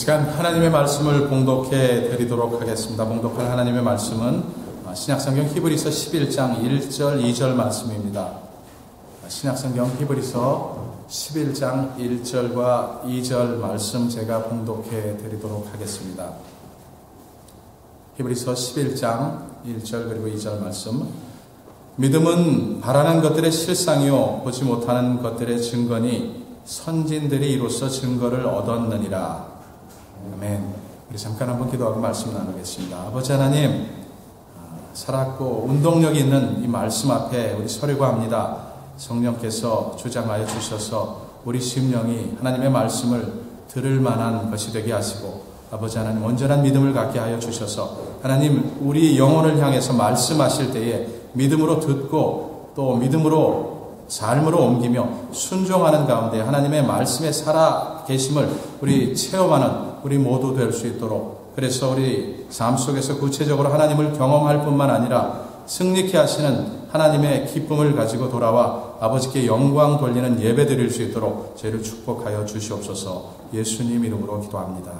시간 하나님의 말씀을 봉독해 드리도록 하겠습니다. 봉독할 하나님의 말씀은 신약성경 히브리서 11장 1절 2절 말씀입니다. 신약성경 히브리서 11장 1절과 2절 말씀 제가 봉독해 드리도록 하겠습니다. 히브리서 11장 1절 그리고 2절 말씀. 믿음은 바라는 것들의 실상이요 보지 못하는 것들의 증거니 선진들이 이로써 증거를 얻었느니라. 아멘. 우리 잠깐 한번 기도하고 말씀 나누겠습니다. 아버지 하나님, 살았고 운동력이 있는 이 말씀 앞에 우리 서려고 합니다. 성령께서 주장하여 주셔서 우리 심령이 하나님의 말씀을 들을 만한 것이 되게 하시고, 아버지 하나님 온전한 믿음을 갖게 하여 주셔서 하나님 우리 영혼을 향해서 말씀하실 때에 믿음으로 듣고 또 믿음으로 삶으로 옮기며 순종하는 가운데 하나님의 말씀에 살아 계심을 우리 체험하는 우리 모두 될 수 있도록, 그래서 우리 삶 속에서 구체적으로 하나님을 경험할 뿐만 아니라 승리케 하시는 하나님의 기쁨을 가지고 돌아와 아버지께 영광 돌리는 예배 드릴 수 있도록 저희를 축복하여 주시옵소서. 예수님 이름으로 기도합니다.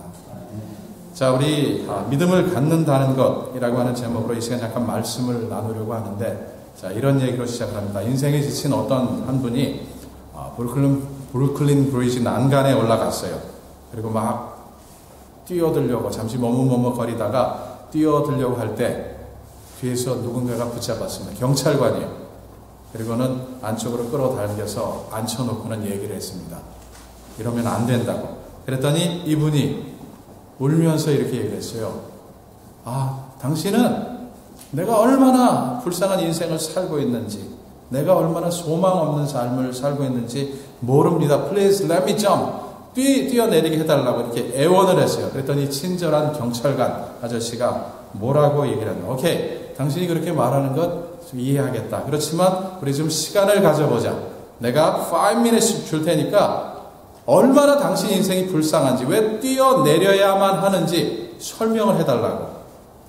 자, 우리 믿음을 갖는다는 것이라고 하는 제목으로 이 시간 잠깐 말씀을 나누려고 하는데, 자, 이런 얘기로 시작을 합니다. 인생에 지친 어떤 한 분이 브루클린 브리지 난간에 올라갔어요. 그리고 막 뛰어들려고 잠시 머뭇머뭇거리다가 뛰어들려고 할 때 뒤에서 누군가가 붙잡았습니다. 경찰관이에요. 그리고는 안쪽으로 끌어당겨서 앉혀놓고는 얘기를 했습니다. 이러면 안 된다고. 그랬더니 이분이 울면서 이렇게 얘기를 했어요. 당신은 내가 얼마나 불쌍한 인생을 살고 있는지, 내가 얼마나 소망 없는 삶을 살고 있는지 모릅니다. Please let me jump. 뛰어내리게 해달라고 이렇게 애원을 했어요. 그랬더니 친절한 경찰관 아저씨가 뭐라고 얘기를 했나. 오케이, 당신이 그렇게 말하는 것 좀 이해하겠다. 그렇지만 우리 좀 시간을 가져보자. 내가 5 minutes 줄 테니까 얼마나 당신 인생이 불쌍한지, 왜 뛰어내려야만 하는지 설명을 해달라고.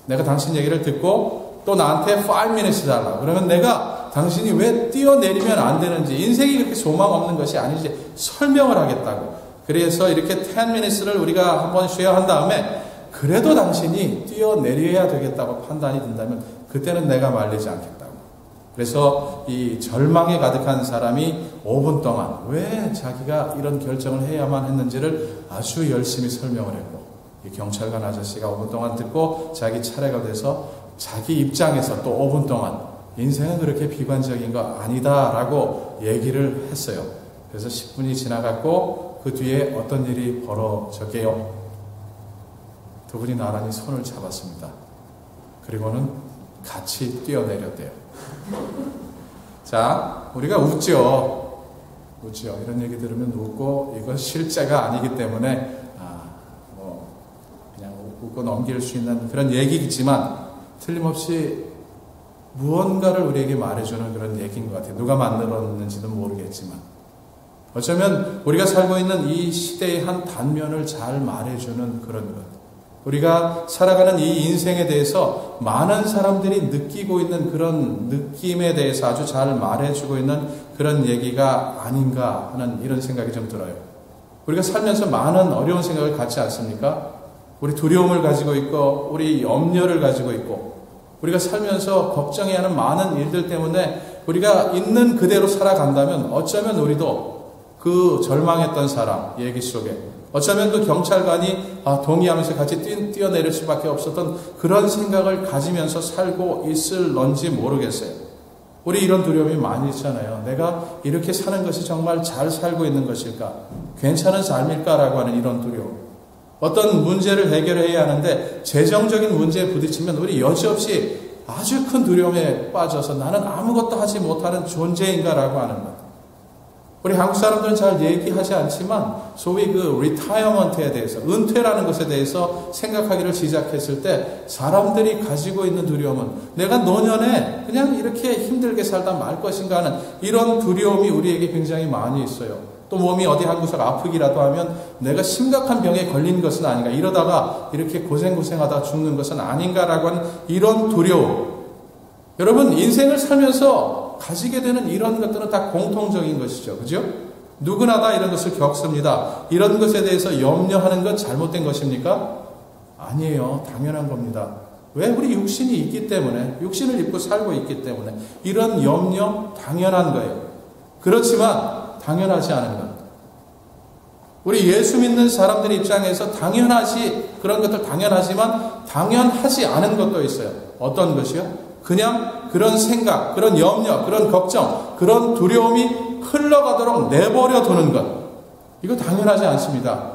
내가 당신 얘기를 듣고 또 나한테 5 minutes 달라고. 그러면 내가 당신이 왜 뛰어내리면 안 되는지, 인생이 그렇게 소망 없는 것이 아니지 설명을 하겠다고. 그래서 이렇게 10 minutes를 우리가 한번 쉬어야 한 다음에 그래도 당신이 뛰어내려야 되겠다고 판단이 든다면 그때는 내가 말리지 않겠다고. 그래서 이 절망에 가득한 사람이 5분 동안 왜 자기가 이런 결정을 해야만 했는지를 아주 열심히 설명을 했고, 이 경찰관 아저씨가 5분 동안 듣고 자기 차례가 돼서 자기 입장에서 또 5분 동안 인생은 그렇게 비관적인 거 아니다라고 얘기를 했어요. 그래서 10분이 지나갔고 그 뒤에 어떤 일이 벌어졌게요? 두 분이 나란히 손을 잡았습니다. 그리고는 같이 뛰어내렸대요. 자, 우리가 웃죠. 이런 얘기 들으면 웃고, 이건 실제가 아니기 때문에 그냥 웃고 넘길 수 있는 그런 얘기겠지만 틀림없이 무언가를 우리에게 말해주는 그런 얘기인 것 같아요. 누가 만들었는지는 모르겠지만 어쩌면 우리가 살고 있는 이 시대의 한 단면을 잘 말해주는 그런 것. 우리가 살아가는 이 인생에 대해서 많은 사람들이 느끼고 있는 그런 느낌에 대해서 아주 잘 말해주고 있는 그런 얘기가 아닌가 하는 이런 생각이 좀 들어요. 우리가 살면서 많은 어려운 생각을 갖지 않습니까? 우리 두려움을 가지고 있고, 우리 염려를 가지고 있고, 우리가 살면서 걱정해야 하는 많은 일들 때문에 우리가 있는 그대로 살아간다면 어쩌면 우리도 그 절망했던 사람 얘기 속에, 어쩌면 그 경찰관이 동의하면서 같이 뛰어내릴 수밖에 없었던 그런 생각을 가지면서 살고 있을런지 모르겠어요. 우리 이런 두려움이 많이 있잖아요. 내가 이렇게 사는 것이 정말 잘 살고 있는 것일까? 괜찮은 삶일까라고 하는 이런 두려움. 어떤 문제를 해결해야 하는데 재정적인 문제에 부딪히면 우리 여지없이 아주 큰 두려움에 빠져서 나는 아무것도 하지 못하는 존재인가라고 하는 것. 우리 한국 사람들은 잘 얘기하지 않지만 소위 그 리타이어먼트에 대해서, 은퇴라는 것에 대해서 생각하기를 시작했을 때 사람들이 가지고 있는 두려움은 내가 노년에 그냥 이렇게 힘들게 살다 말 것인가 하는 이런 두려움이 우리에게 굉장히 많이 있어요. 또 몸이 어디 한 구석 아프기라도 하면 내가 심각한 병에 걸린 것은 아닌가, 이러다가 이렇게 고생하다 죽는 것은 아닌가라고 하는 이런 두려움. 여러분, 인생을 살면서 가지게 되는 이런 것들은 다 공통적인 것이죠. 그죠? 누구나 다 이런 것을 겪습니다. 이런 것에 대해서 염려하는 것 잘못된 것입니까? 아니에요. 당연한 겁니다. 왜? 우리 육신이 있기 때문에, 육신을 입고 살고 있기 때문에 이런 염려 당연한 거예요. 그렇지만 당연하지 않은 것. 우리 예수 믿는 사람들 입장에서 그런 것들 당연하지만 당연하지 않은 것도 있어요. 어떤 것이요? 그냥 그런 생각, 그런 염려, 그런 걱정, 그런 두려움이 흘러가도록 내버려 두는 것. 이거 당연하지 않습니다.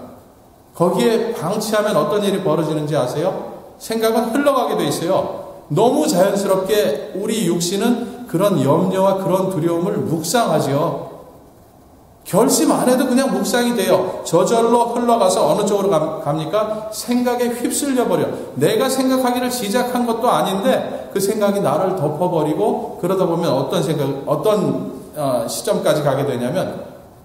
거기에 방치하면 어떤 일이 벌어지는지 아세요? 생각은 흘러가게 돼 있어요. 너무 자연스럽게 우리 육신은 그런 염려와 그런 두려움을 묵상하지요. 결심 안 해도 그냥 묵상이 돼요. 저절로 흘러가서 어느 쪽으로 갑니까? 생각에 휩쓸려 버려. 내가 생각하기를 시작한 것도 아닌데 그 생각이 나를 덮어버리고 그러다 보면 어떤 시점까지 가게 되냐면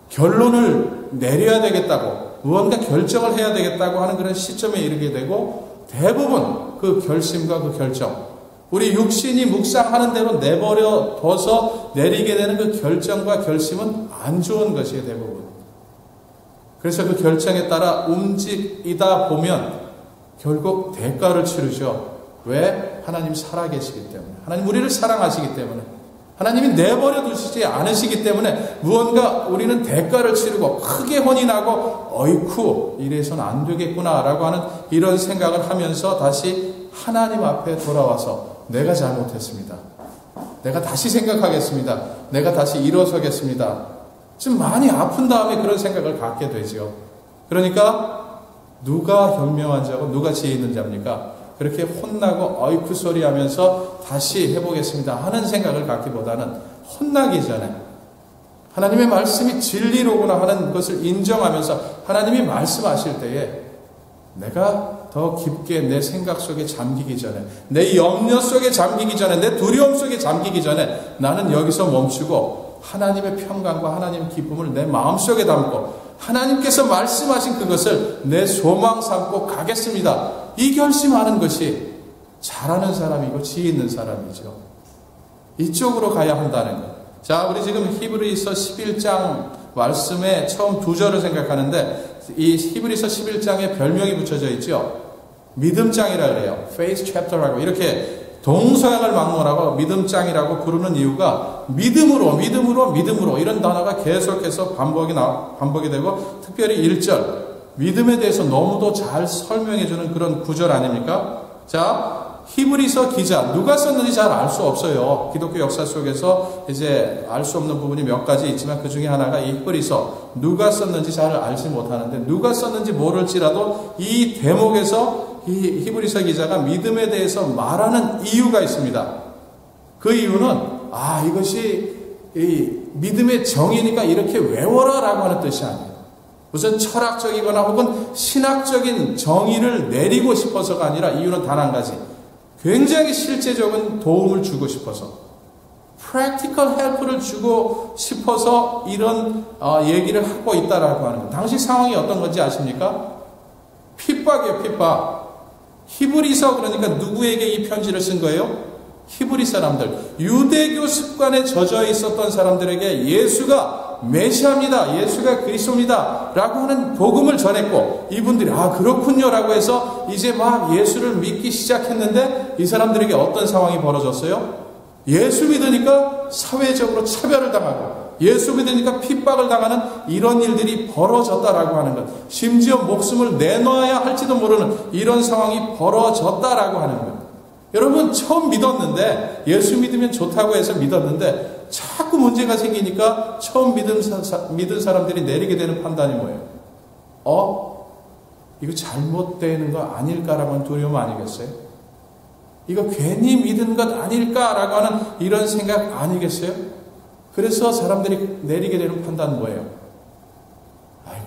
결론을 내려야 되겠다고, 무언가 결정을 해야 되겠다고 하는 그런 시점에 이르게 되고, 대부분 그 결심과 그 결정, 우리 육신이 묵상하는 대로 내버려 둬서 내리게 되는 그 결정과 결심은 안 좋은 것이에요, 대부분. 그래서 그 결정에 따라 움직이다 보면 결국 대가를 치르죠. 왜? 하나님 살아계시기 때문에. 하나님 우리를 사랑하시기 때문에. 하나님이 내버려 두시지 않으시기 때문에 무언가 우리는 대가를 치르고 크게 혼이 나고 어이쿠 이래서는 안 되겠구나 라고 하는 이런 생각을 하면서 다시 하나님 앞에 돌아와서 내가 잘못했습니다. 내가 다시 생각하겠습니다. 내가 다시 일어서겠습니다. 좀 많이 아픈 다음에 그런 생각을 갖게 되죠. 그러니까 누가 현명한 자고 누가 지혜 있는 자입니까? 그렇게 혼나고 어이쿠 소리 하면서 다시 해보겠습니다 하는 생각을 갖기보다는 혼나기 전에 하나님의 말씀이 진리로구나 하는 것을 인정하면서 하나님이 말씀하실 때에 내가 더 깊게 내 생각 속에 잠기기 전에, 내 염려 속에 잠기기 전에, 내 두려움 속에 잠기기 전에 나는 여기서 멈추고 하나님의 평강과 하나님의 기쁨을 내 마음속에 담고 하나님께서 말씀하신 그것을 내 소망 삼고 가겠습니다. 이 결심하는 것이 잘하는 사람이고 지혜 있는 사람이죠. 이쪽으로 가야 한다는 것. 자, 우리 지금 히브리서 11장 말씀의 처음 2절을 생각하는데 이 히브리서 11장에 별명이 붙여져 있죠. 믿음장이라고 그래요. Faith chapter라고 이렇게 동서양을 막론하고 믿음장이라고 부르는 이유가 믿음으로 이런 단어가 계속해서 반복이 되고 특별히 1절 믿음에 대해서 너무도 잘 설명해주는 그런 구절 아닙니까? 자, 히브리서 기자 누가 썼는지 잘 알 수 없어요. 기독교 역사 속에서 이제 알 수 없는 부분이 몇 가지 있지만 그 중에 하나가 이 히브리서 누가 썼는지 잘 알지 못하는데 누가 썼는지 모를지라도 이 대목에서 이 히브리서 기자가 믿음에 대해서 말하는 이유가 있습니다. 그 이유는 이것이 이 믿음의 정의니까 이렇게 외워라 라고 하는 뜻이 아니에요. 무슨 철학적이거나 혹은 신학적인 정의를 내리고 싶어서가 아니라 이유는 단 한 가지. 굉장히 실제적인 도움을 주고 싶어서, practical help를 주고 싶어서 이런 얘기를 하고 있다라고 하는 것. 당시 상황이 어떤 건지 아십니까? 핍박이에요, 핍박. 히브리서 그러니까 누구에게 이 편지를 쓴 거예요? 히브리 사람들, 유대교 습관에 젖어 있었던 사람들에게 예수가 메시아입니다, 예수가 그리스도입니다 라고 하는 복음을 전했고, 이분들이 그렇군요 라고 해서 이제 막 예수를 믿기 시작했는데 이 사람들에게 어떤 상황이 벌어졌어요? 예수 믿으니까 사회적으로 차별을 당하고 예수 믿으니까 핍박을 당하는 이런 일들이 벌어졌다라고 하는 것, 심지어 목숨을 내놔야 할지도 모르는 이런 상황이 벌어졌다라고 하는 것. 여러분, 처음 믿었는데, 예수 믿으면 좋다고 해서 믿었는데 자꾸 문제가 생기니까 처음 믿은 사람들이 내리게 되는 판단이 뭐예요? 이거 잘못되는 거 아닐까라고 하는 두려움 아니겠어요? 이거 괜히 믿은 것 아닐까라고 하는 이런 생각 아니겠어요? 그래서 사람들이 내리게 되는 판단은 뭐예요?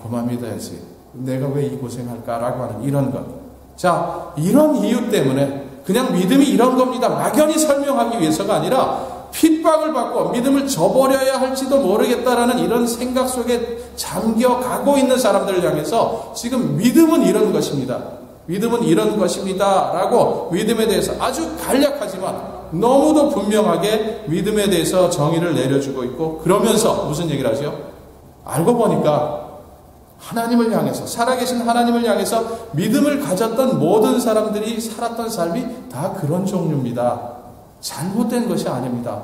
그만 믿어야지. 내가 왜 이 고생할까라고 하는 이런 것. 자, 이런 이유 때문에 그냥 믿음이 이런 겁니다, 막연히 설명하기 위해서가 아니라 핍박을 받고 믿음을 저버려야 할지도 모르겠다라는 이런 생각 속에 잠겨가고 있는 사람들을 향해서 지금 믿음은 이런 것입니다, 믿음은 이런 것입니다 라고 믿음에 대해서 아주 간략하지만 너무도 분명하게 믿음에 대해서 정의를 내려주고 있고, 그러면서 무슨 얘기를 하죠? 알고 보니까 하나님을 향해서, 살아계신 하나님을 향해서 믿음을 가졌던 모든 사람들이 살았던 삶이 다 그런 종류입니다. 잘못된 것이 아닙니다.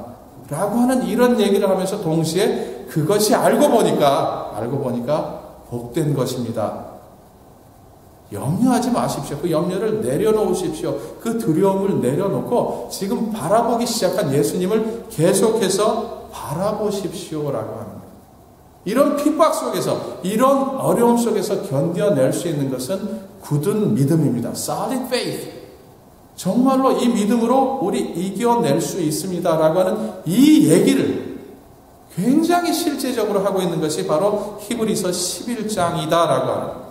라고 하는 이런 얘기를 하면서 동시에 그것이 알고 보니까 복된 것입니다. 염려하지 마십시오. 그 염려를 내려놓으십시오. 그 두려움을 내려놓고 지금 바라보기 시작한 예수님을 계속해서 바라보십시오라고 하는 거예요. 이런 핍박 속에서, 이런 어려움 속에서 견뎌낼 수 있는 것은 굳은 믿음입니다. Solid faith. 정말로 이 믿음으로 우리 이겨낼 수 있습니다라고 하는 이 얘기를 굉장히 실제적으로 하고 있는 것이 바로 히브리서 11장이다라고 하는 거예요.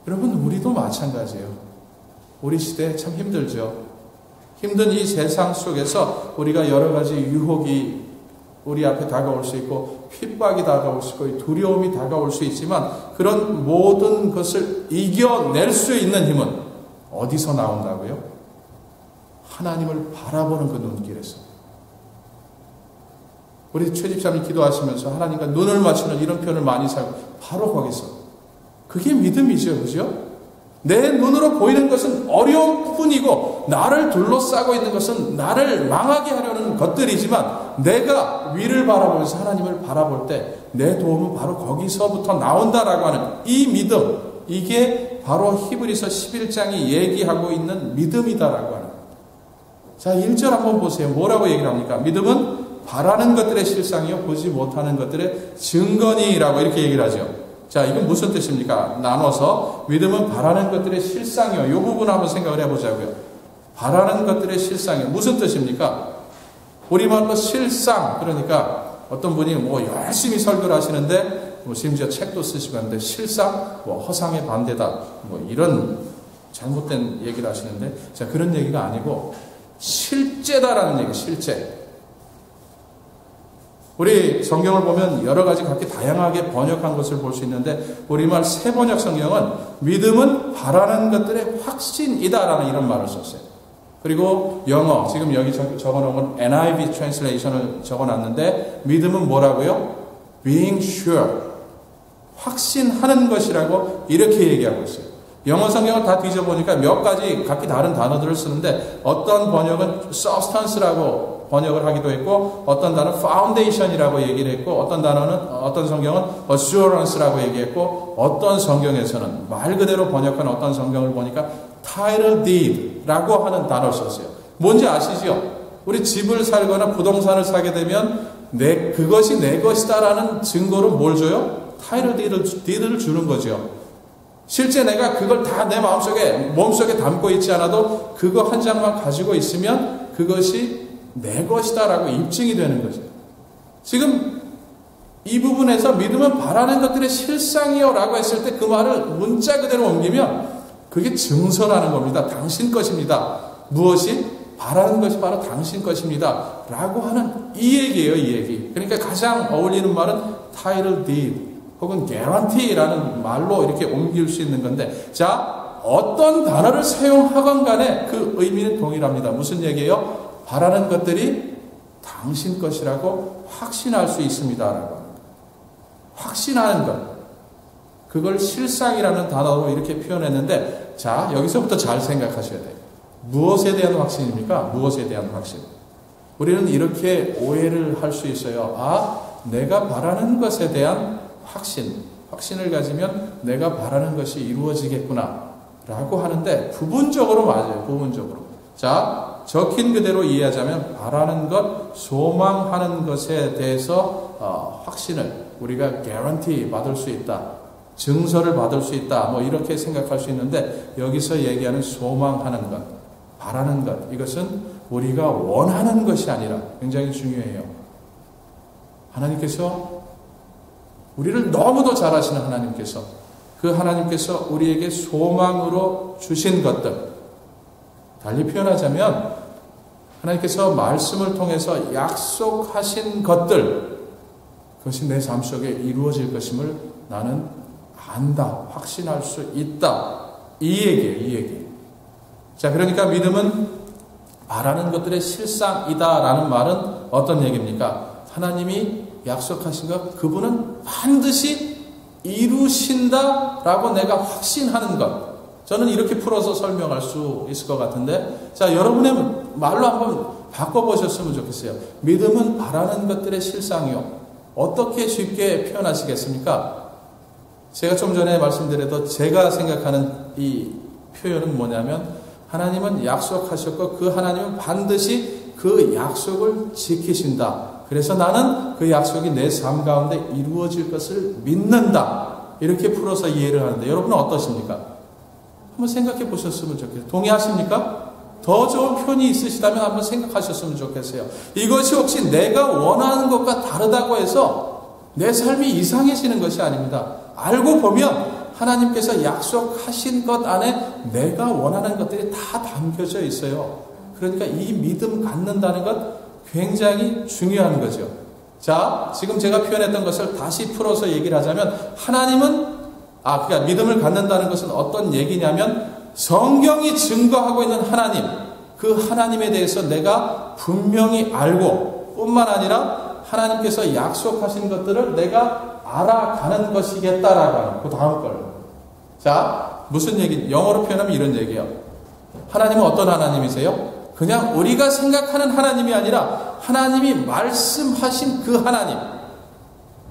여러분, 우리도 마찬가지예요. 우리 시대 참 힘들죠. 힘든 이 세상 속에서 우리가 여러 가지 유혹이 우리 앞에 다가올 수 있고, 핍박이 다가올 수 있고, 두려움이 다가올 수 있지만, 그런 모든 것을 이겨낼 수 있는 힘은 어디서 나온다고요? 하나님을 바라보는 그 눈길에서. 우리 최 집사님 기도하시면서 하나님과 눈을 맞추는 이런 표현을 많이 사용해요. 바로 거기서. 그게 믿음이죠. 그죠? 내 눈으로 보이는 것은 어려움뿐이고 나를 둘러싸고 있는 것은 나를 망하게 하려는 것들이지만 내가 위를 바라보면서 하나님을 바라볼 때 내 도움은 바로 거기서부터 나온다라고 하는 이 믿음, 이게 바로 히브리서 11장이 얘기하고 있는 믿음이다라고 하는. 자, 1절 한번 보세요. 뭐라고 얘기를 합니까? 믿음은 바라는 것들의 실상이요 보지 못하는 것들의 증거니라고 이렇게 얘기를 하죠. 자, 이건 무슨 뜻입니까? 나눠서 믿음은 바라는 것들의 실상이요. 이 부분 한번 생각을 해보자고요. 바라는 것들의 실상이요. 무슨 뜻입니까? 우리말로 실상, 그러니까 어떤 분이 뭐 열심히 설교를 하시는데 뭐 심지어 책도 쓰시고 하는데 실상, 뭐 허상의 반대다, 뭐 이런 잘못된 얘기를 하시는데, 자, 그런 얘기가 아니고 실제다라는 얘기, 실제. 우리 성경을 보면 여러 가지 각기 다양하게 번역한 것을 볼 수 있는데 우리말 새번역 성경은 믿음은 바라는 것들의 확신이다라는 이런 말을 썼어요. 그리고 영어, 지금 여기 적어놓은 건 NIV translation을 적어놨는데 믿음은 뭐라고요? Being sure. 확신하는 것이라고 이렇게 얘기하고 있어요. 영어 성경을 다 뒤져보니까 몇 가지 각기 다른 단어들을 쓰는데 어떤 번역은 substance라고 번역을 하기도 했고 어떤 단어는 foundation이라고 얘기를 했고 어떤 성경은 assurance라고 얘기했고 어떤 성경에서는 말 그대로 번역한 어떤 성경을 보니까 title deed라고 하는 단어를 썼어요. 뭔지 아시죠? 우리 집을 살거나 부동산을 사게 되면 그것이 내 것이다라는 증거로 뭘 줘요? title deed를 주는 거죠. 실제 내가 그걸 다 내 몸속에 담고 있지 않아도 그거 한 장만 가지고 있으면 그것이 내 것이다라고 입증이 되는 거죠. 지금 이 부분에서 믿음은 바라는 것들의 실상이요 라고 했을 때 그 말을 문자 그대로 옮기면 그게 증서라는 겁니다. 당신 것입니다. 무엇이? 바라는 것이 바로 당신 것입니다. 라고 하는 이 얘기예요, 이 얘기. 그러니까 가장 어울리는 말은 title deed 혹은 guarantee라는 말로 이렇게 옮길 수 있는 건데, 자, 어떤 단어를 사용하건 간에 그 의미는 동일합니다. 무슨 얘기예요? 바라는 것들이 당신 것이라고 확신할 수 있습니다라고. 확신하는 것. 그걸 실상이라는 단어로 이렇게 표현했는데, 자, 여기서부터 잘 생각하셔야 돼요. 무엇에 대한 확신입니까? 무엇에 대한 확신. 우리는 이렇게 오해를 할 수 있어요. 아, 내가 바라는 것에 대한 확신을 가지면 내가 바라는 것이 이루어지겠구나 라고 하는데 부분적으로 맞아요. 부분적으로. 자, 적힌 그대로 이해하자면 바라는 것, 소망하는 것에 대해서 확신을 우리가 guarantee 받을 수 있다. 증서를 받을 수 있다. 뭐 이렇게 생각할 수 있는데 여기서 얘기하는 소망하는 것, 바라는 것, 이것은 우리가 원하는 것이 아니라 굉장히 중요해요. 하나님께서 우리를 너무도 잘 아시는 하나님께서 그 하나님께서 우리에게 소망으로 주신 것들, 달리 표현하자면 하나님께서 말씀을 통해서 약속하신 것들, 그것이 내 삶 속에 이루어질 것임을 나는 안다, 확신할 수 있다. 이 얘기예요, 이 얘기. 자, 그러니까 믿음은 바라는 것들의 실상이다라는 말은 어떤 얘기입니까? 하나님이 약속하신 것 그분은 반드시 이루신다라고 내가 확신하는 것. 저는 이렇게 풀어서 설명할 수 있을 것 같은데, 자, 여러분의 말로 한번 바꿔보셨으면 좋겠어요. 믿음은 바라는 것들의 실상이요. 어떻게 쉽게 표현하시겠습니까? 제가 좀 전에 말씀드려도 제가 생각하는 이 표현은 뭐냐면, 하나님은 약속하셨고 그 하나님은 반드시 그 약속을 지키신다. 그래서 나는 그 약속이 내 삶 가운데 이루어질 것을 믿는다. 이렇게 풀어서 이해를 하는데 여러분은 어떠십니까? 한번 생각해 보셨으면 좋겠어요. 동의하십니까? 더 좋은 표현이 있으시다면 한번 생각하셨으면 좋겠어요. 이것이 혹시 내가 원하는 것과 다르다고 해서 내 삶이 이상해지는 것이 아닙니다. 알고 보면 하나님께서 약속하신 것 안에 내가 원하는 것들이 다 담겨져 있어요. 그러니까 이 믿음 갖는다는 것 굉장히 중요한 거죠. 자, 지금 제가 표현했던 것을 다시 풀어서 얘기를 하자면 하나님은 그러니까 믿음을 갖는다는 것은 어떤 얘기냐면 성경이 증거하고 있는 하나님, 그 하나님에 대해서 내가 분명히 알고 뿐만 아니라 하나님께서 약속하신 것들을 내가 알아가는 것이겠다라고 하는 그 다음 걸. 자, 무슨 얘기? 영어로 표현하면 이런 얘기예요. 하나님은 어떤 하나님이세요? 그냥 우리가 생각하는 하나님이 아니라 하나님이 말씀하신 그 하나님.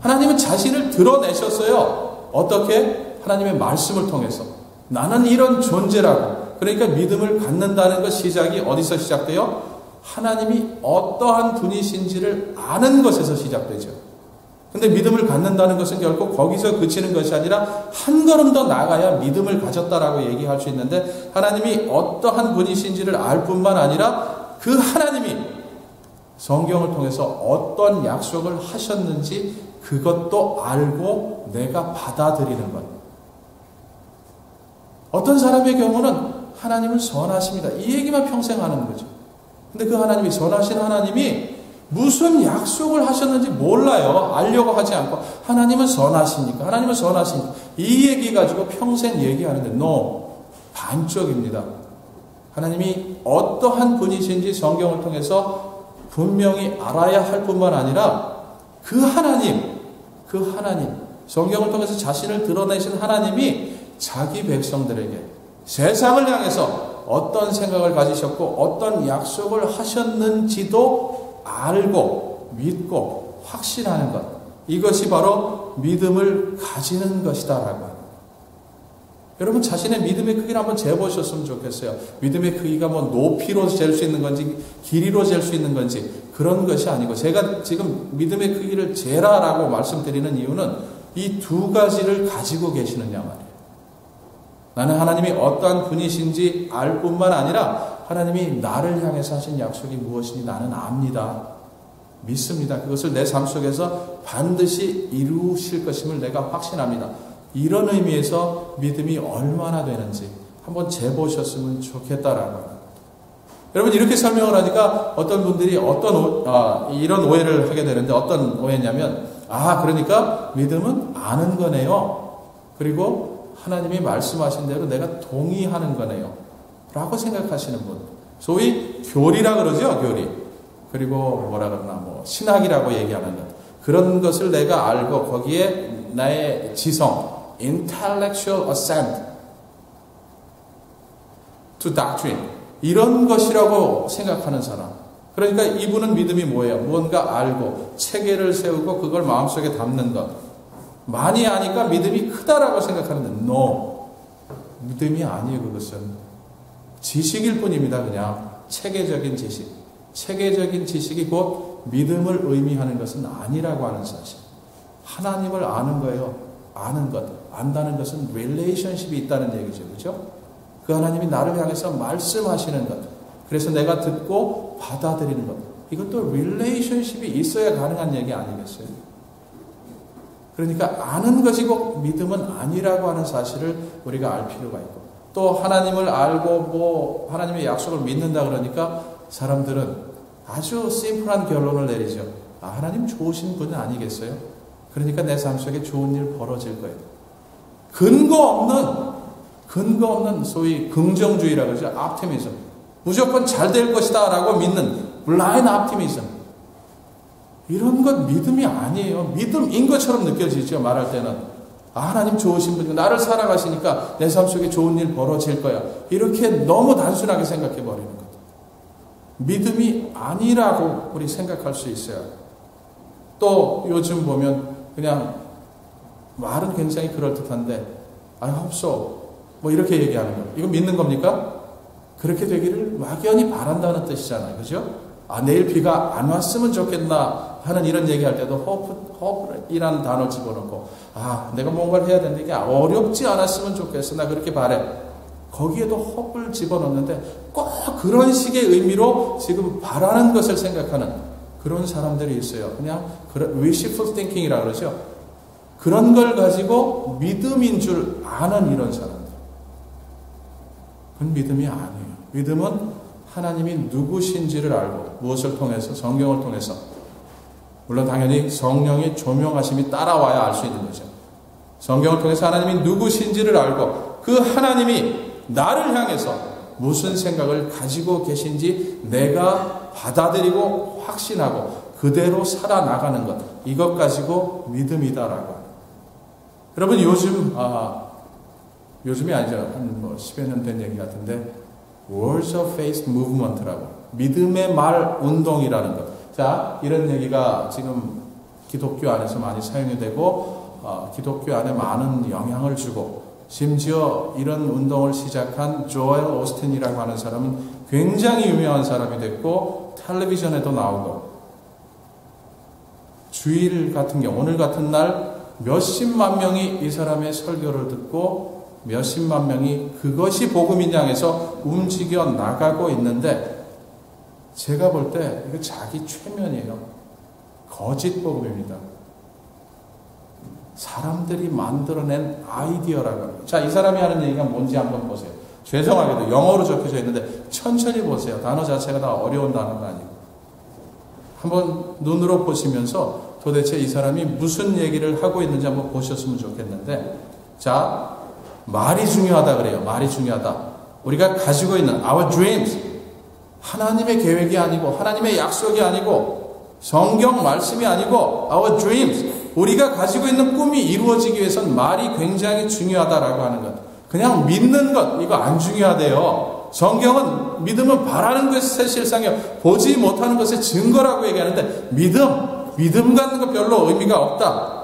하나님은 자신을 드러내셨어요. 어떻게? 하나님의 말씀을 통해서. 나는 이런 존재라고. 그러니까 믿음을 갖는다는 것 시작이 어디서 시작돼요? 하나님이 어떠한 분이신지를 아는 것에서 시작되죠. 근데 믿음을 갖는다는 것은 결코 거기서 그치는 것이 아니라 한 걸음 더 나가야 믿음을 가졌다라고 얘기할 수 있는데, 하나님이 어떠한 분이신지를 알 뿐만 아니라 그 하나님이 성경을 통해서 어떤 약속을 하셨는지 그것도 알고 내가 받아들이는 것. 어떤 사람의 경우는 하나님은 선하십니다. 이 얘기만 평생 하는 거죠. 근데 그 하나님이 선하신 하나님이 무슨 약속을 하셨는지 몰라요. 알려고 하지 않고 하나님은 선하십니까? 하나님은 선하십니까? 이 얘기 가지고 평생 얘기하는데 no, 반쪽입니다. 하나님이 어떠한 분이신지 성경을 통해서 분명히 알아야 할 뿐만 아니라 그 하나님, 성경을 통해서 자신을 드러내신 하나님이 자기 백성들에게 세상을 향해서 어떤 생각을 가지셨고 어떤 약속을 하셨는지도 알고 믿고 확신하는 것, 이것이 바로 믿음을 가지는 것이다라고 합니다. 여러분 자신의 믿음의 크기를 한번 재보셨으면 좋겠어요. 믿음의 크기가 뭐 높이로 잴 수 있는 건지 길이로 잴 수 있는 건지 그런 것이 아니고, 제가 지금 믿음의 크기를 재라라고 말씀드리는 이유는 이 두 가지를 가지고 계시느냐 말이에요. 나는 하나님이 어떠한 분이신지 알 뿐만 아니라 하나님이 나를 향해서 하신 약속이 무엇인지 나는 압니다. 믿습니다. 그것을 내 삶 속에서 반드시 이루실 것임을 내가 확신합니다. 이런 의미에서 믿음이 얼마나 되는지 한번 재보셨으면 좋겠다라는 거예요. 여러분 이렇게 설명을 하니까 어떤 분들이 이런 오해를 하게 되는데, 어떤 오해냐면 그러니까 믿음은 아는 거네요. 그리고 하나님이 말씀하신 대로 내가 동의하는 거네요 라고 생각하시는 분, 소위 교리라 그러죠. 교리. 그리고 뭐라 그러나 신학이라고 얘기하는 것, 그런 것을 내가 알고 거기에 나의 지성, intellectual assent to doctrine, 이런 것이라고 생각하는 사람. 그러니까 이분은 믿음이 뭐예요? 무언가 알고 체계를 세우고 그걸 마음속에 담는 것. 많이 아니까 믿음이 크다라고 생각하는데 no, 믿음이 아니에요. 그것은 지식일 뿐입니다. 그냥 체계적인 지식. 체계적인 지식이 곧 믿음을 의미하는 것은 아니라고 하는 사실. 하나님을 아는 거예요. 아는 것. 안다는 것은 relationship이 있다는 얘기죠. 그렇죠? 그 하나님이 나를 향해서 말씀하시는 것. 그래서 내가 듣고 받아들이는 것. 이것도 relationship이 있어야 가능한 얘기 아니겠어요? 그러니까 아는 것이고 믿음은 아니라고 하는 사실을 우리가 알 필요가 있고, 또 하나님을 알고 하나님의 약속을 믿는다 그러니까 사람들은 아주 심플한 결론을 내리죠. 하나님 좋으신 분은 아니겠어요? 그러니까 내 삶 속에 좋은 일 벌어질 거예요. 근거 없는 소위 긍정주의라고 그러죠. optimism. 무조건 잘 될 것이다 라고 믿는 blind optimism. 이런 것 믿음이 아니에요. 믿음인 것처럼 느껴지죠. 말할 때는. 하나님 좋으신 분이고 나를 사랑하시니까 내 삶 속에 좋은 일 벌어질 거야. 이렇게 너무 단순하게 생각해 버리는 것. 믿음이 아니라고 우리 생각할 수 있어요. 또 요즘 보면 그냥 말은 굉장히 그럴듯한데 없어. 뭐 이렇게 얘기하는 거. 이거 믿는 겁니까? 그렇게 되기를 막연히 바란다는 뜻이잖아요. 그죠? 내일 비가 안 왔으면 좋겠나 하는 이런 얘기할 때도 hope이라는 단어 집어넣고 내가 뭔가를 해야 되는데 이게 어렵지 않았으면 좋겠어. 나 그렇게 바래. 거기에도 hope를 집어넣는데 꼭 그런 식의 의미로 지금 바라는 것을 생각하는 그런 사람들이 있어요. 그냥 wishful thinking이라고 그러죠. 그런 걸 가지고 믿음인 줄 아는 이런 사람들. 그건 믿음이 아니에요. 믿음은 하나님이 누구신지를 알고 무엇을 통해서? 성경을 통해서. 물론 당연히 성령의 조명하심이 따라와야 알 수 있는 거죠. 성경을 통해서 하나님이 누구신지를 알고 그 하나님이 나를 향해서 무슨 생각을 가지고 계신지 내가 받아들이고 확신하고 그대로 살아나가는 것. 이것 가지고 믿음이다라고 합니다. 여러분 요즘이 아니죠. 한 10여 년 된 얘기 같은데 Words of Faith Movement라고 믿음의 말 운동이라는 것. 자, 이런 얘기가 지금 기독교 안에서 많이 사용이 되고 기독교 안에 많은 영향을 주고 심지어 이런 운동을 시작한 조엘 오스틴이라고 하는 사람은 굉장히 유명한 사람이 됐고 텔레비전에도 나오고 주일 같은 경우 오늘 같은 날 몇십만 명이 이 사람의 설교를 듣고 몇십만 명이 그것이 복음인 향해서 움직여 나가고 있는데 제가 볼 때 이거 자기 최면이에요. 거짓 복음입니다. 사람들이 만들어낸 아이디어라고 합니다. 자, 이 사람이 하는 얘기가 뭔지 한번 보세요. 죄송하게도 영어로 적혀져 있는데 천천히 보세요. 단어 자체가 다 어려운 단어가 아니고. 한번 눈으로 보시면서 도대체 이 사람이 무슨 얘기를 하고 있는지 한번 보셨으면 좋겠는데 자, 말이 중요하다 그래요. 말이 중요하다. 우리가 가지고 있는 our dreams 하나님의 계획이 아니고 하나님의 약속이 아니고 성경 말씀이 아니고 our dreams 우리가 가지고 있는 꿈이 이루어지기 위해서는 말이 굉장히 중요하다라고 하는 것. 그냥 믿는 것 이거 안 중요하대요. 성경은 믿음은 바라는 것의 실상이요 보지 못하는 것의 증거라고 얘기하는데 믿음 갖는 것 별로 의미가 없다.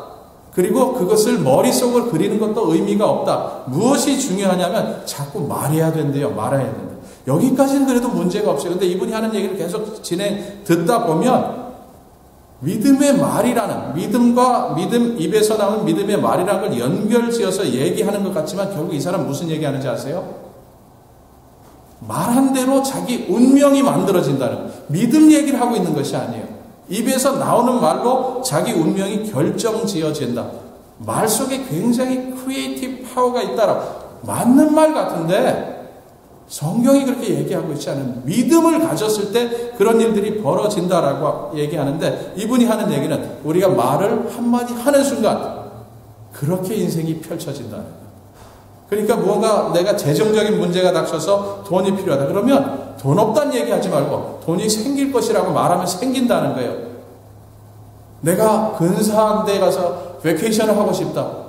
그리고 그것을 머릿속으로 그리는 것도 의미가 없다. 무엇이 중요하냐면 자꾸 말해야 된대요. 말해야 된다. 여기까지는 그래도 문제가 없어요. 근데 이분이 하는 얘기를 계속 듣다 보면 믿음의 말이라는 믿음과 믿음 입에서 나오는 믿음의 말이라는 걸 연결지어서 얘기하는 것 같지만 결국 이 사람 무슨 얘기하는지 아세요? 말한 대로 자기 운명이 만들어진다는 거예요. 믿음 얘기를 하고 있는 것이 아니에요. 입에서 나오는 말로 자기 운명이 결정지어진다. 말 속에 굉장히 크리에이티브 파워가 있다라 맞는 말 같은데 성경이 그렇게 얘기하고 있지 않은 믿음을 가졌을 때 그런 일들이 벌어진다라고 얘기하는데 이분이 하는 얘기는 우리가 말을 한마디 하는 순간 그렇게 인생이 펼쳐진다는 거예요. 그러니까 무언가 내가 재정적인 문제가 닥쳐서 돈이 필요하다. 그러면 돈 없다는 얘기하지 말고 돈이 생길 것이라고 말하면 생긴다는 거예요. 내가 근사한 데 가서 베케이션을 하고 싶다.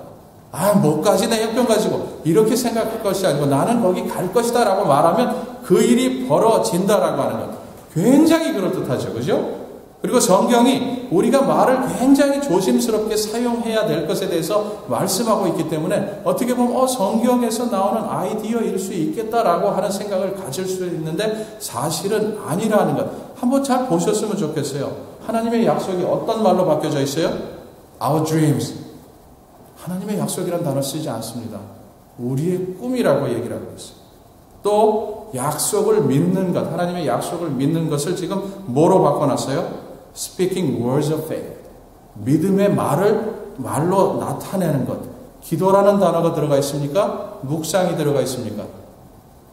못 가지 내 형편 가지고 이렇게 생각할 것이 아니고 나는 거기 갈 것이다 라고 말하면 그 일이 벌어진다라고 하는 것. 굉장히 그럴듯하죠. 그죠? 그리고 성경이 우리가 말을 굉장히 조심스럽게 사용해야 될 것에 대해서 말씀하고 있기 때문에 어떻게 보면 성경에서 나오는 아이디어일 수 있겠다라고 하는 생각을 가질 수 있는데 사실은 아니라는 것. 한번 잘 보셨으면 좋겠어요. 하나님의 약속이 어떤 말로 바뀌어져 있어요? Our dreams. 하나님의 약속이라는 단어 쓰지 않습니다. 우리의 꿈이라고 얘기를 하고 있어요. 또 약속을 믿는 것, 하나님의 약속을 믿는 것을 지금 뭐로 바꿔놨어요? Speaking words of faith. 믿음의 말로 나타내는 것. 기도라는 단어가 들어가 있습니까? 묵상이 들어가 있습니까?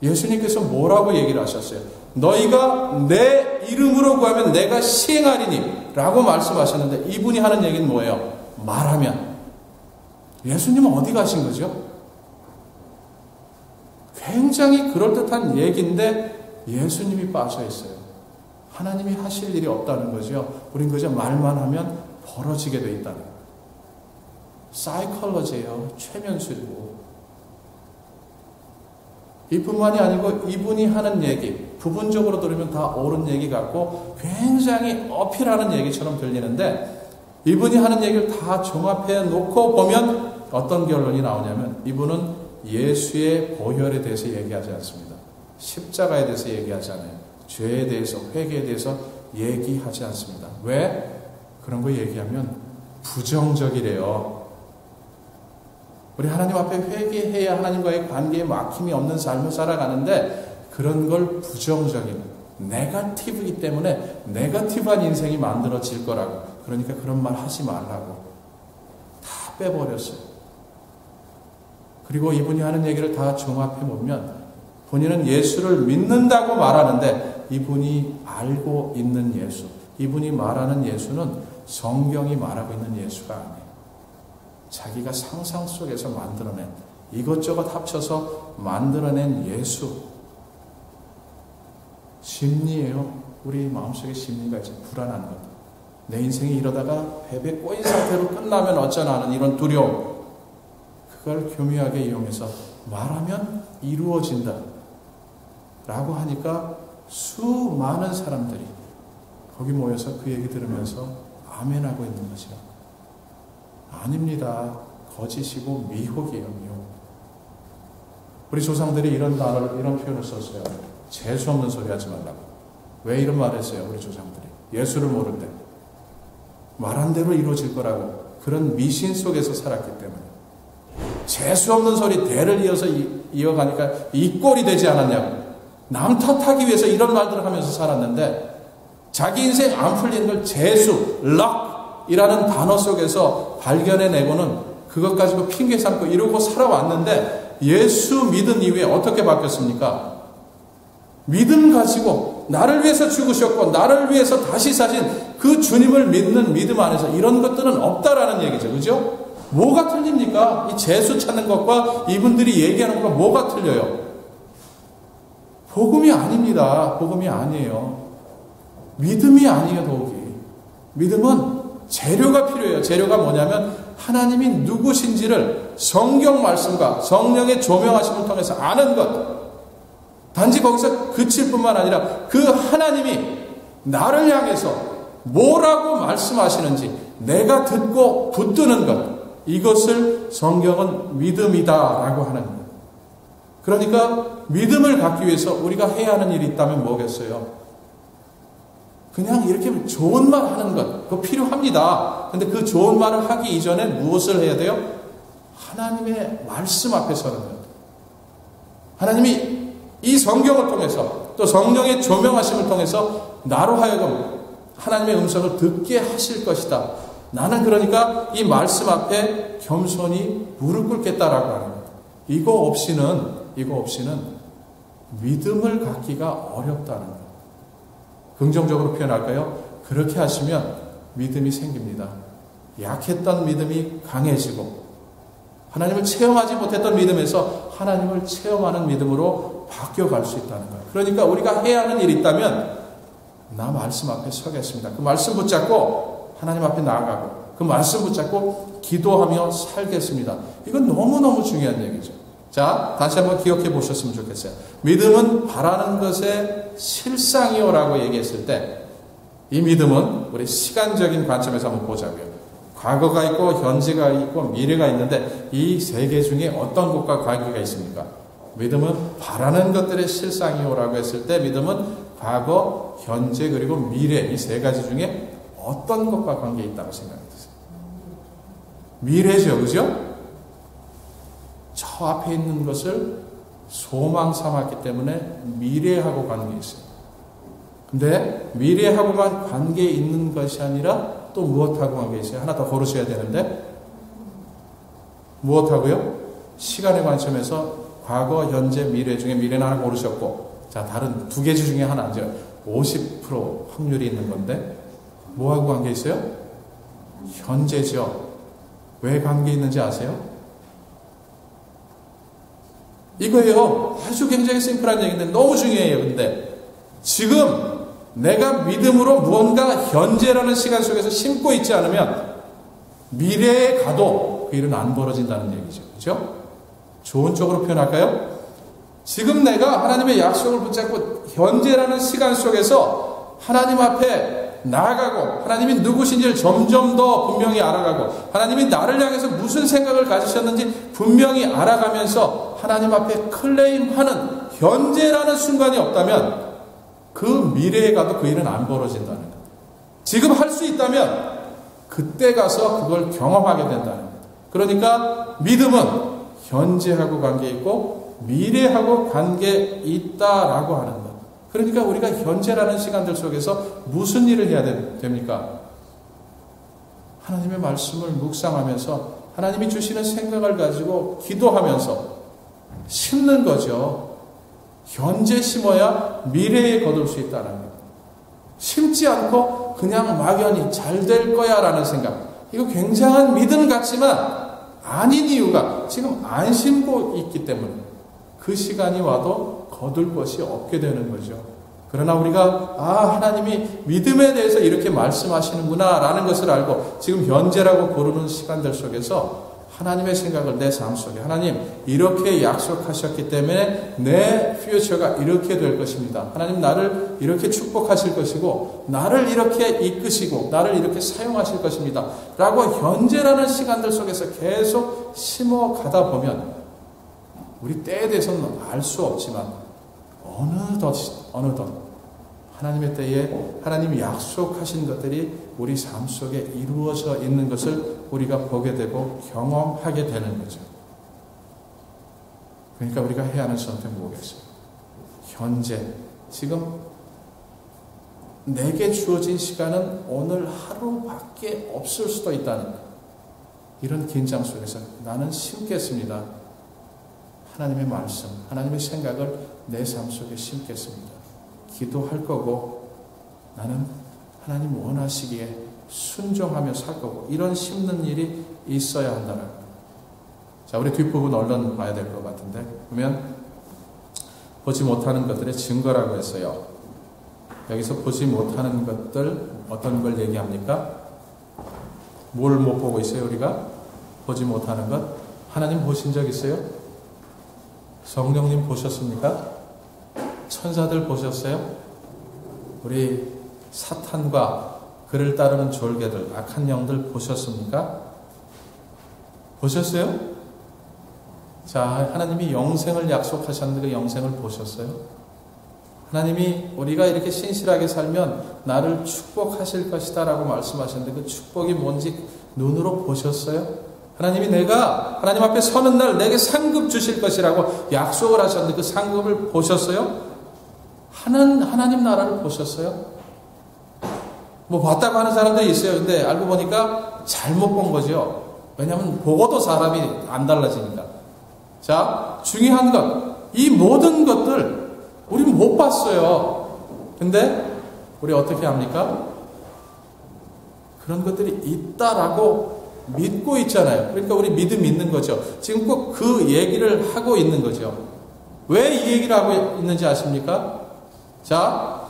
예수님께서 뭐라고 얘기를 하셨어요? 너희가 내 이름으로 구하면 내가 시행하리니 라고 말씀하셨는데 이분이 하는 얘기는 뭐예요? 말하면. 예수님은 어디 가신 거죠? 굉장히 그럴듯한 얘기인데 예수님이 빠져 있어요. 하나님이 하실 일이 없다는 거죠. 우린 그저 말만 하면 벌어지게 돼 있다는 거예요. 사이콜로지예요. 최면술이고. 이뿐만이 아니고 이분이 하는 얘기, 부분적으로 들으면 다 옳은 얘기 같고 굉장히 어필하는 얘기처럼 들리는데, 이분이 하는 얘기를 다 종합해 놓고 보면 어떤 결론이 나오냐면, 이분은 예수의 보혈에 대해서 얘기하지 않습니다. 십자가에 대해서 얘기하지 않아요. 죄에 대해서, 회개에 대해서 얘기하지 않습니다. 왜? 그런 거 얘기하면 부정적이래요. 우리 하나님 앞에 회개해야 하나님과의 관계에 막힘이 없는 삶을 살아가는데, 그런 걸 부정적인, 네거티브이기 때문에 네거티브한 인생이 만들어질 거라고. 그러니까 그런 말 하지 말라고 다 빼버렸어요. 그리고 이분이 하는 얘기를 다 종합해 보면, 본인은 예수를 믿는다고 말하는데 이분이 알고 있는 예수, 이분이 말하는 예수는 성경이 말하고 있는 예수가 아니에요. 자기가 상상 속에서 만들어낸, 이것저것 합쳐서 만들어낸 예수. 심리예요. 우리 마음속에 심리가 있어요. 불안한 것. 내 인생이 이러다가 배배 꼬인 상태로 끝나면 어쩌나 하는 이런 두려움. 그걸 교묘하게 이용해서 말하면 이루어진다 라고 하니까 수많은 사람들이 거기 모여서 그 얘기 들으면서 아멘하고 있는 거죠. 아닙니다. 거짓이고 미혹이에요. 미혹. 우리 조상들이 이런 단어를, 이런 표현을 썼어요. 재수 없는 소리 하지 말라고. 왜 이런 말을 했어요? 우리 조상들이 예수를 모를 때 말한 대로 이루어질 거라고, 그런 미신 속에서 살았기 때문에. 재수 없는 소리 대를 이어서 이어가니까 이 꼴이 되지 않았냐고. 남 탓하기 위해서 이런 말들을 하면서 살았는데, 자기 인생 안 풀리는 걸 재수, 럭이라는 단어 속에서 발견해내고는 그것 가지고 핑계 삼고 이러고 살아왔는데, 예수 믿은 이후에 어떻게 바뀌었습니까? 믿음 가지고 나를 위해서 죽으셨고 나를 위해서 다시 사신 그 주님을 믿는 믿음 안에서 이런 것들은 없다라는 얘기죠. 그죠? 뭐가 틀립니까? 이 재수 찾는 것과 이분들이 얘기하는 것과 뭐가 틀려요? 복음이 아닙니다. 복음이 아니에요. 믿음이 아니에요. 더욱이. 믿음은 재료가 필요해요. 재료가 뭐냐면 하나님이 누구신지를 성경 말씀과 성령의 조명하심을 통해서 아는 것. 단지 거기서 그칠 뿐만 아니라 그 하나님이 나를 향해서 뭐라고 말씀하시는지 내가 듣고 붙드는 것. 이것을 성경은 믿음이다라고 하는 거예요. 그러니까 믿음을 갖기 위해서 우리가 해야 하는 일이 있다면 뭐겠어요? 그냥 이렇게 좋은 말 하는 것, 그거 필요합니다. 근데 그 좋은 말을 하기 이전에 무엇을 해야 돼요? 하나님의 말씀 앞에 서는 것. 하나님이 이 성경을 통해서 또 성령의 조명하심을 통해서 나로 하여금 하나님의 음성을 듣게 하실 것이다. 나는 그러니까 이 말씀 앞에 겸손히 무릎 꿇겠다라고 하는 거예요. 이거 없이는 믿음을 갖기가 어렵다는 거예요. 긍정적으로 표현할까요? 그렇게 하시면 믿음이 생깁니다. 약했던 믿음이 강해지고 하나님을 체험하지 못했던 믿음에서 하나님을 체험하는 믿음으로 바뀌어갈 수 있다는 거예요. 그러니까 우리가 해야 하는 일이 있다면 나 말씀 앞에 서겠습니다. 그 말씀 붙잡고 하나님 앞에 나아가고 그 말씀 붙잡고 기도하며 살겠습니다. 이건 너무너무 중요한 얘기죠. 자, 다시 한번 기억해 보셨으면 좋겠어요. 믿음은 바라는 것의 실상이요라고 얘기했을 때 이 믿음은 우리 시간적인 관점에서 한번 보자고요. 과거가 있고 현재가 있고 미래가 있는데 이 세 개 중에 어떤 것과 관계가 있습니까? 믿음은 바라는 것들의 실상이요라고 했을 때 믿음은 과거, 현재 그리고 미래 이 세 가지 중에 어떤 것과 관계 있다고 생각이 드세요? 미래죠. 그죠? 저 앞에 있는 것을 소망 삼았기 때문에 미래하고 관계 있어요. 근데 미래하고만 관계 있는 것이 아니라 또 무엇하고 관계 있어요? 하나 더 고르셔야 되는데 무엇하고요? 시간의 관점에서 과거, 현재, 미래 중에 미래는 하나 고르셨고 자 다른 두 개 중에 하나 이제 50% 확률이 있는 건데 뭐하고 관계 있어요? 현재죠. 왜 관계 있는지 아세요? 이거예요. 아주 굉장히 심플한 얘기인데 너무 중요해요. 근데 지금 내가 믿음으로 무언가 현재라는 시간 속에서 심고 있지 않으면 미래에 가도 그 일은 안 벌어진다는 얘기죠. 그렇죠? 좋은 쪽으로 표현할까요? 지금 내가 하나님의 약속을 붙잡고 현재라는 시간 속에서 하나님 앞에 나아가고 하나님이 누구신지를 점점 더 분명히 알아가고 하나님이 나를 향해서 무슨 생각을 가지셨는지 분명히 알아가면서 하나님 앞에 클레임하는 현재라는 순간이 없다면 그 미래에 가도 그 일은 안 벌어진다는 것. 지금 할 수 있다면 그때 가서 그걸 경험하게 된다는 것. 그러니까 믿음은 현재하고 관계 있고 미래하고 관계 있다라고 하는 것. 그러니까 우리가 현재라는 시간들 속에서 무슨 일을 해야 됩니까? 하나님의 말씀을 묵상하면서 하나님이 주시는 생각을 가지고 기도하면서 심는 거죠. 현재 심어야 미래에 거둘 수 있다는 것. 심지 않고 그냥 막연히 잘 될 거야 라는 생각. 이거 굉장한 믿음 같지만 아닌 이유가 지금 안 심고 있기 때문에 그 시간이 와도 거둘 것이 없게 되는 거죠. 그러나 우리가 하나님이 믿음에 대해서 이렇게 말씀하시는구나 라는 것을 알고 지금 현재라고 부르는 시간들 속에서 하나님의 생각을 내 삶 속에 하나님 이렇게 약속하셨기 때문에 내 퓨처가 이렇게 될 것입니다. 하나님 나를 이렇게 축복하실 것이고 나를 이렇게 이끄시고 나를 이렇게 사용하실 것입니다. 라고 현재라는 시간들 속에서 계속 심어가다 보면 우리 때에 대해서는 알 수 없지만 어느덧 하나님의 때에 하나님이 약속하신 것들이 우리 삶 속에 이루어져 있는 것을 우리가 보게 되고 경험하게 되는 거죠. 그러니까 우리가 해야 하는 선택은 뭐겠어요? 현재, 지금 내게 주어진 시간은 오늘 하루밖에 없을 수도 있다는 것. 이런 긴장 속에서 나는 심겠습니다. 하나님의 말씀, 하나님의 생각을 내 삶 속에 심겠습니다. 기도할 거고 나는 하나님 원하시기에 순종하며 살 거고 이런 심는 일이 있어야 한다는 거예요. 자, 우리 뒷부분 얼른 봐야 될 것 같은데 보면 보지 못하는 것들의 증거라고 했어요. 여기서 보지 못하는 것들 어떤 걸 얘기합니까? 뭘 못 보고 있어요? 우리가 보지 못하는 것. 하나님 보신 적 있어요? 성령님 보셨습니까? 천사들 보셨어요? 우리 사탄과 그를 따르는 졸개들, 악한 영들 보셨습니까? 보셨어요? 자, 하나님이 영생을 약속하셨는데 그 영생을 보셨어요? 하나님이 우리가 이렇게 신실하게 살면 나를 축복하실 것이다 라고 말씀하셨는데 그 축복이 뭔지 눈으로 보셨어요? 하나님이 내가 하나님 앞에 서는 날 내게 상급 주실 것이라고 약속을 하셨는데 그 상급을 보셨어요? 하나님 나라를 보셨어요? 뭐 봤다고 하는 사람들이 있어요. 근데 알고 보니까 잘못 본 거죠. 왜냐하면 보고도 사람이 안 달라지니까. 자, 중요한 것. 이 모든 것들 우리는 못 봤어요. 근데 우리 어떻게 합니까? 그런 것들이 있다라고 믿고 있잖아요. 그러니까 우리 믿음 있는 거죠. 지금 꼭 그 얘기를 하고 있는 거죠. 왜 이 얘기를 하고 있는지 아십니까? 자,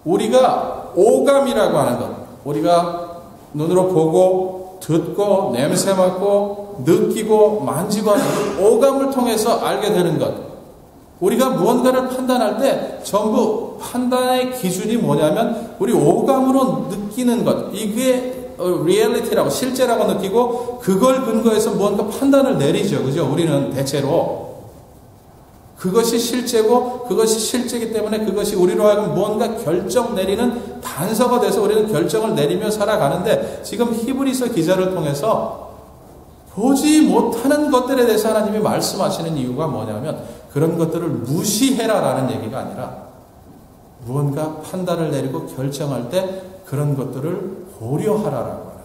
우리가 오감이라고 하는 것, 우리가 눈으로 보고 듣고 냄새 맡고 느끼고 만지고 하는 오감을 통해서 알게 되는 것, 우리가 무언가를 판단할 때 전부 판단의 기준이 뭐냐면 우리 오감으로 느끼는 것, 이게 리얼리티라고 실제라고 느끼고 그걸 근거해서 무언가 판단을 내리죠. 그죠? 우리는 대체로 그것이 실제고 그것이 실제이기 때문에 그것이 우리로 하여금 무언가 결정 내리는 단서가 돼서 우리는 결정을 내리며 살아가는데 지금 히브리서 기자를 통해서 보지 못하는 것들에 대해서 하나님이 말씀하시는 이유가 뭐냐면 그런 것들을 무시해라라는 얘기가 아니라 무언가 판단을 내리고 결정할 때 그런 것들을 고려하라라고 하는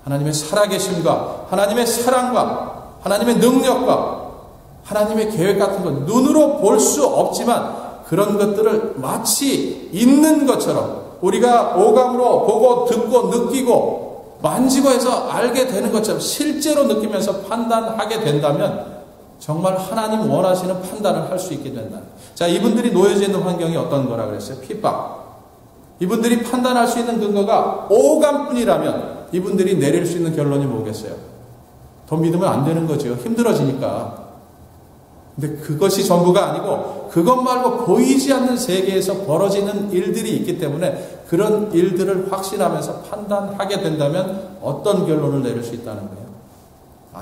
하나님의 살아계심과 하나님의 사랑과 하나님의 능력과 하나님의 계획 같은 것 눈으로 볼 수 없지만 그런 것들을 마치 있는 것처럼 우리가 오감으로 보고 듣고 느끼고 만지고 해서 알게 되는 것처럼 실제로 느끼면서 판단하게 된다면 정말 하나님 원하시는 판단을 할 수 있게 된다. 자, 이분들이 놓여져 있는 환경이 어떤 거라 그랬어요? 핍박. 이분들이 판단할 수 있는 근거가 오감뿐이라면 이분들이 내릴 수 있는 결론이 뭐겠어요? 더 믿으면 안 되는 거죠. 힘들어지니까. 근데 그것이 전부가 아니고 그것 말고 보이지 않는 세계에서 벌어지는 일들이 있기 때문에 그런 일들을 확신하면서 판단하게 된다면 어떤 결론을 내릴 수 있다는 거예요.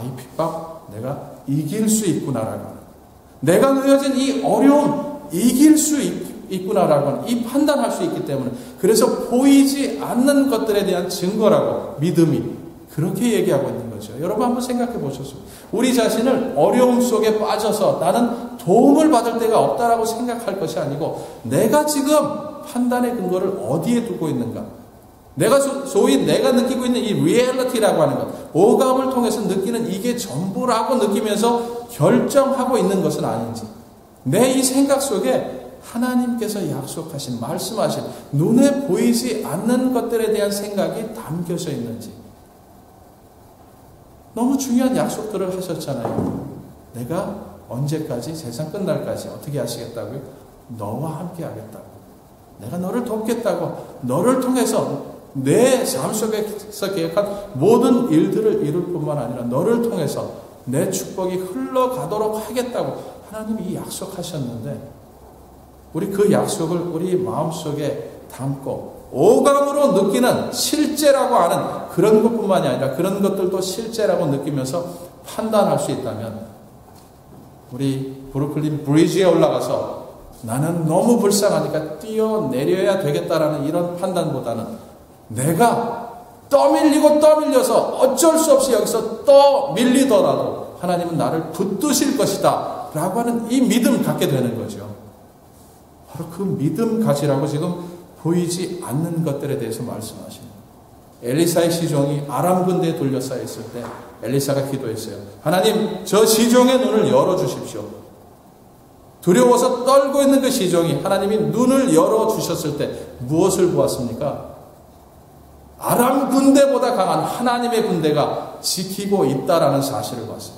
이 핍박 내가 이길 수 있구나라고 하는, 내가 놓여진 이 어려움 이길 수 있구나라고 하는 이 판단할 수 있기 때문에, 그래서 보이지 않는 것들에 대한 증거라고 믿음이 그렇게 얘기하고 있는 거죠. 여러분 한번 생각해 보셨어요? 우리 자신을 어려움 속에 빠져서 나는 도움을 받을 데가 없다라고 생각할 것이 아니고 내가 지금 판단의 근거를 어디에 두고 있는가? 내가 소위 내가 느끼고 있는 이 리얼리티라고 하는 것, 오감을 통해서 느끼는 이게 전부라고 느끼면서 결정하고 있는 것은 아닌지, 내 이 생각 속에 하나님께서 약속하신, 말씀하신 눈에 보이지 않는 것들에 대한 생각이 담겨져 있는지. 너무 중요한 약속들을 하셨잖아요. 내가 언제까지, 세상 끝날까지 어떻게 하시겠다고요? 너와 함께 하겠다고. 내가 너를 돕겠다고. 너를 통해서 내 삶 속에서 계획한 모든 일들을 이룰 뿐만 아니라 너를 통해서 내 축복이 흘러가도록 하겠다고 하나님이 이 약속하셨는데, 우리 그 약속을 우리 마음속에 담고 오감으로 느끼는 실제라고 하는 그런 것뿐만이 아니라 그런 것들도 실제라고 느끼면서 판단할 수 있다면, 우리 브루클린 브리지에 올라가서 나는 너무 불쌍하니까 뛰어내려야 되겠다라는 이런 판단보다는 내가 떠밀리고 떠밀려서 어쩔 수 없이 여기서 떠밀리더라도 하나님은 나를 붙드실 것이다 라고 하는 이 믿음 갖게 되는 거죠. 바로 그 믿음 가지라고 지금 보이지 않는 것들에 대해서 말씀하십니다. 엘리사의 시종이 아람 군대에 둘러싸여 있을 때 엘리사가 기도했어요. 하나님, 저 시종의 눈을 열어주십시오. 두려워서 떨고 있는 그 시종이 하나님이 눈을 열어주셨을 때 무엇을 보았습니까? 아람 군대보다 강한 하나님의 군대가 지키고 있다라는 사실을 봤어요.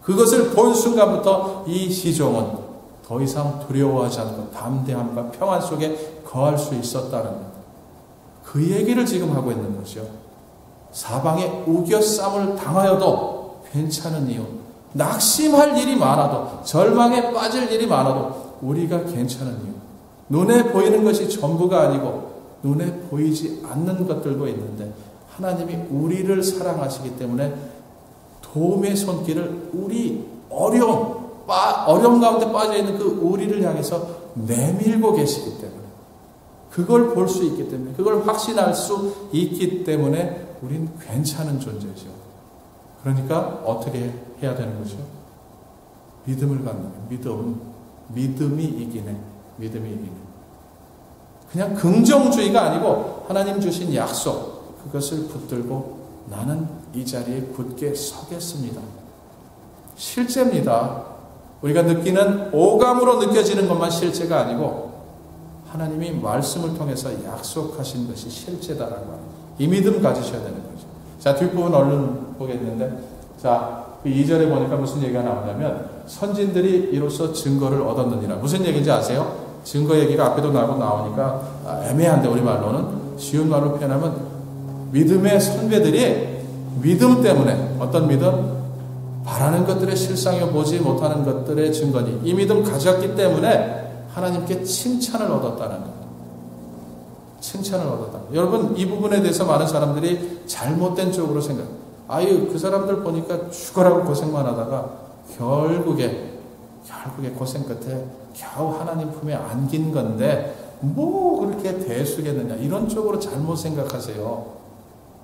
그것을 본 순간부터 이 시종은 더 이상 두려워하지 않고 담대함과 평안 속에 거할 수 있었다는 것. 그 얘기를 지금 하고 있는 거죠. 사방에 우겨쌈을 당하여도 괜찮은 이유, 낙심할 일이 많아도, 절망에 빠질 일이 많아도 우리가 괜찮은 이유, 눈에 보이는 것이 전부가 아니고 눈에 보이지 않는 것들도 있는데 하나님이 우리를 사랑하시기 때문에 도움의 손길을 우리 어려움 가운데 빠져있는 그 우리를 향해서 내밀고 계시기 때문에, 그걸 볼 수 있기 때문에, 그걸 확신할 수 있기 때문에 우린 괜찮은 존재죠. 그러니까 어떻게 해야 되는 거죠? 믿음을 갖는 거예요. 믿음이 이기네. 믿음이 이기네. 그냥 긍정주의가 아니고 하나님 주신 약속, 그것을 붙들고 나는 이 자리에 굳게 서겠습니다. 실제입니다. 우리가 느끼는 오감으로 느껴지는 것만 실제가 아니고 하나님이 말씀을 통해서 약속하신 것이 실제다라고 하는 이 믿음 가지셔야 되는 거죠. 자, 뒷부분 얼른 보겠는데, 자, 그 2절에 보니까 무슨 얘기가 나오냐면 선진들이 이로써 증거를 얻었느니라. 무슨 얘기인지 아세요? 증거 얘기가 앞에도 나오니까 애매한데 우리말로는 쉬운 말로 표현하면 믿음의 선배들이 믿음 때문에, 어떤 믿음? 바라는 것들의 실상에 보지 못하는 것들의 증거니 이 믿음 가졌기 때문에 하나님께 칭찬을 얻었다는 것. 칭찬을 얻었다. 여러분, 이 부분에 대해서 많은 사람들이 잘못된 쪽으로 생각. 그 사람들 보니까 죽어라고 고생만 하다가 결국에 고생 끝에 겨우 하나님 품에 안긴 건데 뭐 그렇게 대수겠느냐, 이런 쪽으로 잘못 생각하세요.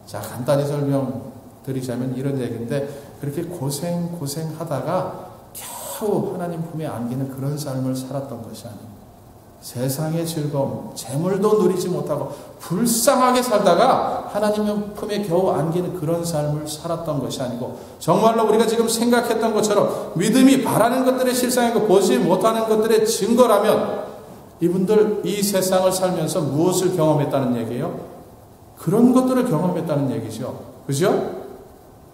자, 간단히 설명드리자면 이런 얘기인데, 그렇게 고생하다가 겨우 하나님 품에 안기는 그런 삶을 살았던 것이 아니에요. 세상의 즐거움, 재물도 누리지 못하고 불쌍하게 살다가 하나님의 품에 겨우 안기는 그런 삶을 살았던 것이 아니고, 정말로 우리가 지금 생각했던 것처럼 믿음이 바라는 것들의 실상이고 보지 못하는 것들의 증거라면 이분들 이 세상을 살면서 무엇을 경험했다는 얘기예요? 그런 것들을 경험했다는 얘기죠. 그죠?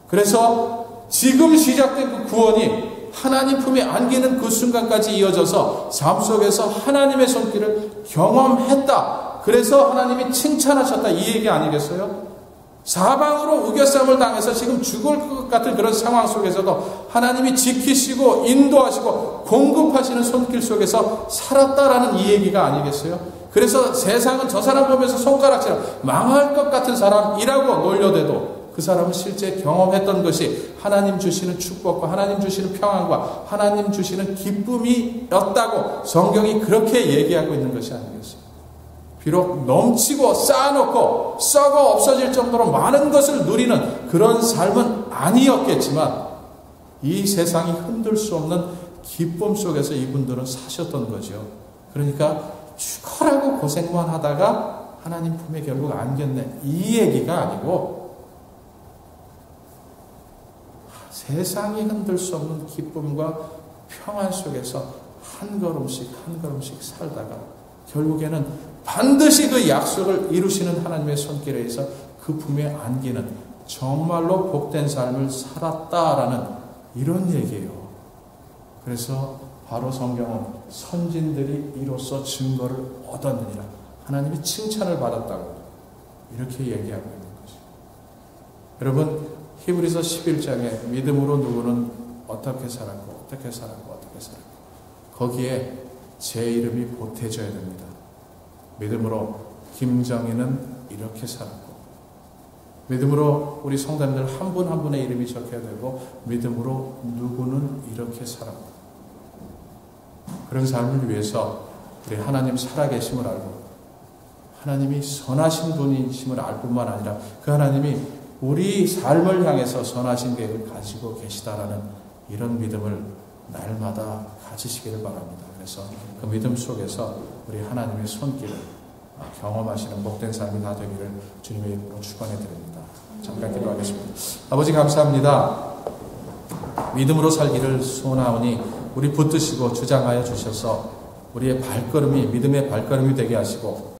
그래서 지금 시작된 그 구원이 하나님 품에 안기는 그 순간까지 이어져서 삶 속에서 하나님의 손길을 경험했다. 그래서 하나님이 칭찬하셨다 이 얘기 아니겠어요? 사방으로 우겨쌈을 당해서 지금 죽을 것 같은 그런 상황 속에서도 하나님이 지키시고 인도하시고 공급하시는 손길 속에서 살았다라는 이 얘기가 아니겠어요? 그래서 세상은 저 사람 보면서 손가락질 망할 것 같은 사람이라고 놀려대도 그 사람은 실제 경험했던 것이 하나님 주시는 축복과 하나님 주시는 평안과 하나님 주시는 기쁨이었다고 성경이 그렇게 얘기하고 있는 것이 아니겠어요? 비록 넘치고 쌓아놓고 썩어 없어질 정도로 많은 것을 누리는 그런 삶은 아니었겠지만 이 세상이 흔들 수 없는 기쁨 속에서 이분들은 사셨던 거죠. 그러니까 죽어라고 고생만 하다가 하나님 품에 결국 안겼네 이 얘기가 아니고 세상이 흔들 수 없는 기쁨과 평안 속에서 한 걸음씩 한 걸음씩 살다가 결국에는 반드시 그 약속을 이루시는 하나님의 손길에 의해서 그 품에 안기는 정말로 복된 삶을 살았다라는 이런 얘기예요. 그래서 바로 성경은 선진들이 이로써 증거를 얻었느니라. 하나님이 칭찬을 받았다고 이렇게 얘기하고 있는 거죠. 여러분 히브리서 11장에 믿음으로 누구는 어떻게 살았고 어떻게 살았고 어떻게 살았고 거기에 제 이름이 보태져야 됩니다. 믿음으로 김정희는 이렇게 살았고 믿음으로 우리 성도님들 한 분 한 분의 이름이 적혀야 되고 믿음으로 누구는 이렇게 살았고 그런 삶을 위해서 우리 하나님 살아계심을 알고 하나님이 선하신 분이심을 알 뿐만 아니라 그 하나님이 우리 삶을 향해서 선하신 계획을 가지고 계시다라는 이런 믿음을 날마다 가지시기를 바랍니다. 그래서 그 믿음 속에서 우리 하나님의 손길을 경험하시는 복된 삶이 다 되기를 주님의 이름으로 축원해 드립니다. 잠깐 기도하겠습니다. 아버지 감사합니다. 믿음으로 살기를 소원하오니 우리 붙드시고 주장하여 주셔서 우리의 발걸음이 믿음의 발걸음이 되게 하시고